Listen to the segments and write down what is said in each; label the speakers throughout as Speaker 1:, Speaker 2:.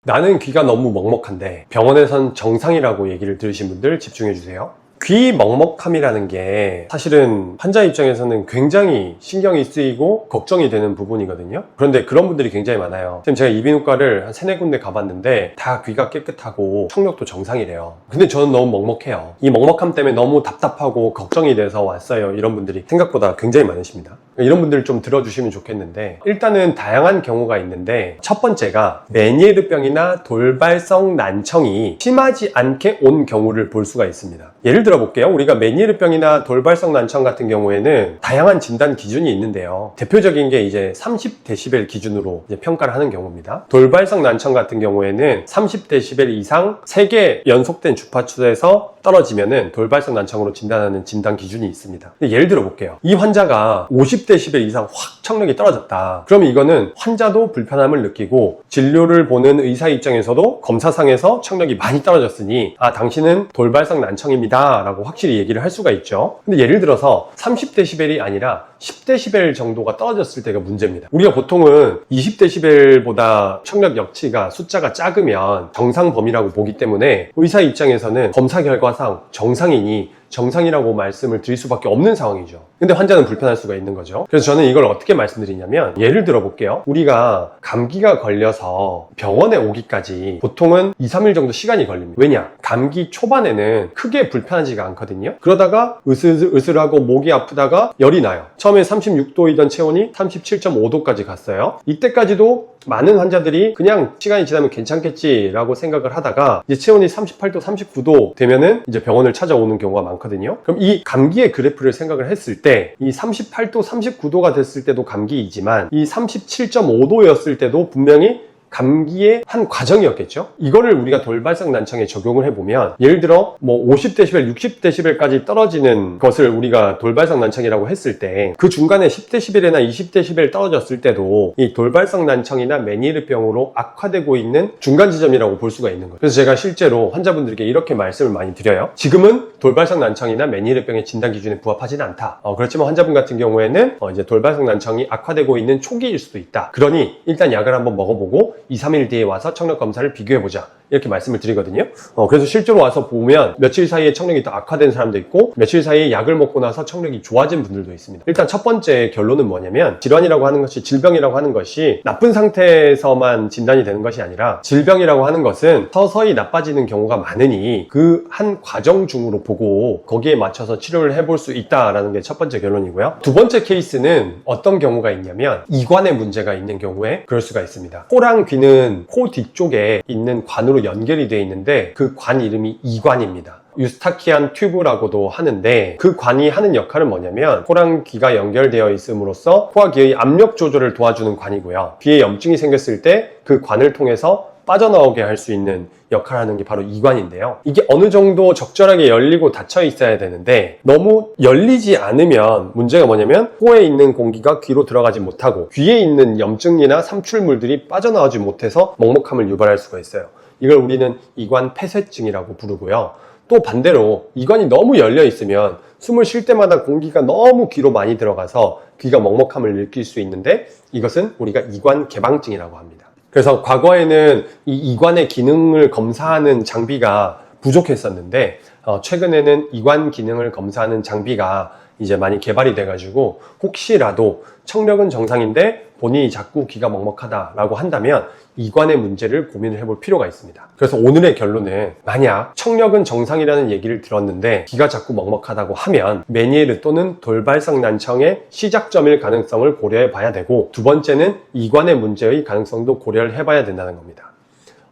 Speaker 1: 나는 귀가 너무 먹먹한데 병원에선 정상이라고 얘기를 들으신 분들 집중해 주세요. 귀 먹먹함이라는 게 사실은 환자 입장에서는 굉장히 신경이 쓰이고 걱정이 되는 부분이거든요. 그런데 그런 분들이 굉장히 많아요. 지금 제가 이비인후과를 한 3-4군데 가봤는데 다 귀가 깨끗하고 청력도 정상이래요. 근데 저는 너무 먹먹해요. 이 먹먹함 때문에 너무 답답하고 걱정이 돼서 왔어요. 이런 분들이 생각보다 굉장히 많으십니다. 이런 분들 좀 들어주시면 좋겠는데, 일단은 다양한 경우가 있는데, 첫 번째가 메니에르병이나 돌발성 난청이 심하지 않게 온 경우를 볼 수가 있습니다. 예를 들어 볼게요. 우리가 메니에르병이나 돌발성 난청 같은 경우에는 다양한 진단 기준이 있는데요. 대표적인 게 이제 30dB 기준으로 이제 평가를 하는 경우입니다. 돌발성 난청 같은 경우에는 30dB 이상 3개 연속된 주파수에서 떨어지면은 돌발성 난청으로 진단하는 진단 기준이 있습니다. 예를 들어 볼게요. 이 환자가 50dB 이상 확 청력이 떨어졌다. 그러면 이거는 환자도 불편함을 느끼고 진료를 보는 의사 입장에서도 검사상에서 청력이 많이 떨어졌으니 당신은 돌발성 난청입니다 라고 확실히 얘기를 할 수가 있죠. 근데 예를 들어서 30dB이 아니라 10dB 정도가 떨어졌을 때가 문제입니다. 우리가 보통은 20dB보다 청력 역치가 숫자가 작으면 정상 범위라고 보기 때문에 의사 입장에서는 검사 결과상 정상이라고 말씀을 드릴 수밖에 없는 상황이죠. 근데 환자는 불편할 수가 있는 거죠. 그래서 저는 이걸 어떻게 말씀드리냐면, 예를 들어 볼게요. 우리가 감기가 걸려서 병원에 오기까지 보통은 2-3일 정도 시간이 걸립니다. 왜냐? 감기 초반에는 크게 불편하지가 않거든요. 그러다가 으슬으슬하고 목이 아프다가 열이 나요. 처음에 36도이던 체온이 37.5도까지 갔어요. 이때까지도 많은 환자들이 그냥 시간이 지나면 괜찮겠지라고 생각을 하다가 이제 체온이 38도, 39도 되면은 이제 병원을 찾아오는 경우가 많거든요. 그럼 이 감기의 그래프를 생각을 했을 때 이 38도, 39도가 됐을 때도 감기이지만 이 37.5도였을 때도 분명히 감기의 한 과정이었겠죠. 이거를 우리가 돌발성 난청에 적용을 해보면, 예를 들어 50dB, 60dB까지 떨어지는 것을 우리가 돌발성 난청이라고 했을 때 그 중간에 10dB나 20dB 떨어졌을 때도 이 돌발성 난청이나 메니에르병으로 악화되고 있는 중간 지점이라고 볼 수가 있는 거예요. 그래서 제가 실제로 환자분들께 이렇게 말씀을 많이 드려요. 지금은 돌발성 난청이나 메니에르병의 진단 기준에 부합하지는 않다. 그렇지만 환자분 같은 경우에는 이제 돌발성 난청이 악화되고 있는 초기일 수도 있다. 그러니 일단 약을 한번 먹어보고 2-3일 뒤에 와서 청력 검사를 비교해보자, 이렇게 말씀을 드리거든요. 그래서 실제로 와서 보면 며칠 사이에 청력이 더 악화된 사람도 있고 며칠 사이에 약을 먹고 나서 청력이 좋아진 분들도 있습니다. 일단 첫 번째 결론은 뭐냐면, 질환이라고 하는 것이, 질병이라고 하는 것이 나쁜 상태에서만 진단이 되는 것이 아니라, 질병이라고 하는 것은 서서히 나빠지는 경우가 많으니 그 한 과정 중으로 보고 거기에 맞춰서 치료를 해볼 수 있다라는 게 첫 번째 결론이고요. 두 번째 케이스는 어떤 경우가 있냐면, 이관에 문제가 있는 경우에 그럴 수가 있습니다. 코랑 귀는 코 뒤쪽에 있는 관으로 연결이 되어 있는데 그 관 이름이 이관입니다. 유스타키안 튜브라고도 하는데, 그 관이 하는 역할은 뭐냐면 코랑 귀가 연결되어 있음으로써 코와 귀의 압력 조절을 도와주는 관이고요. 귀에 염증이 생겼을 때 그 관을 통해서 빠져나오게 할 수 있는 역할을 하는 게 바로 이관인데요. 이게 어느 정도 적절하게 열리고 닫혀 있어야 되는데, 너무 열리지 않으면 문제가 뭐냐면 코에 있는 공기가 귀로 들어가지 못하고 귀에 있는 염증이나 삼출물들이 빠져나오지 못해서 먹먹함을 유발할 수가 있어요. 이걸 우리는 이관 폐쇄증이라고 부르고요. 또 반대로 이관이 너무 열려 있으면 숨을 쉴 때마다 공기가 너무 귀로 많이 들어가서 귀가 먹먹함을 느낄 수 있는데, 이것은 우리가 이관 개방증이라고 합니다. 그래서 과거에는 이 이관의 기능을 검사하는 장비가 부족했었는데, 최근에는 이관 기능을 검사하는 장비가 이제 많이 개발이 돼가지고, 혹시라도 청력은 정상인데 본인이 자꾸 귀가 먹먹하다라고 한다면 이관의 문제를 고민을 해볼 필요가 있습니다. 그래서 오늘의 결론은, 만약 청력은 정상이라는 얘기를 들었는데 귀가 자꾸 먹먹하다고 하면 메니에르 또는 돌발성 난청의 시작점일 가능성을 고려해 봐야 되고, 두 번째는 이관의 문제의 가능성도 고려를 해봐야 된다는 겁니다.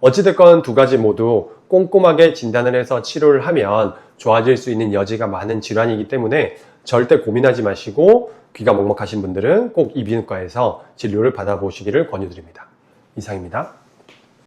Speaker 1: 어찌됐건 두 가지 모두 꼼꼼하게 진단을 해서 치료를 하면 좋아질 수 있는 여지가 많은 질환이기 때문에 절대 고민하지 마시고, 귀가 먹먹하신 분들은 꼭 이비인후과에서 진료를 받아보시기를 권유드립니다. 이상입니다.